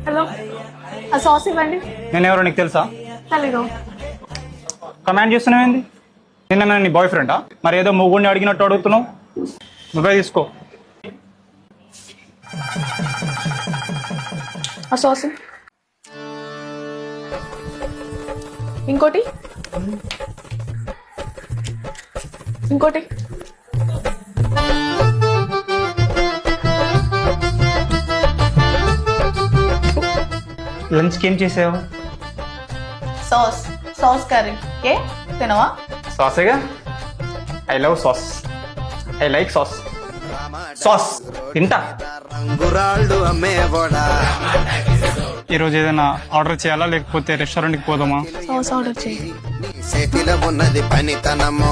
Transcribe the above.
Hello, ఆ sauce ఇవ్వండి. నేను ఎవరో నీకు తెలుసా? తెలీదు. కమాండ్ చేస్తున్నావేంది? నిన్న నీ బాయ్ ఫ్రెండా? మరి ఏదో మొగుడిని అడిగినట్టు అడుగుతున్నావు. నువ్వే తీసుకో. ఆ సాస్ ఇంకోటి ఇంకోటి. లంచ్కి ఏం చేసావు? Sauce sauce curry. ఏ తినవా? సాసేగా. I love sauce. I like sauce. Sauce తింటా. ఈరోజు ఏదైనా ఆర్డర్ చేయాలా లేకపోతే రెస్టారెంట్కి పోదామా? సాస్ ఆర్డర్ చేయి. చేతిలో ఉన్నది పనితనము.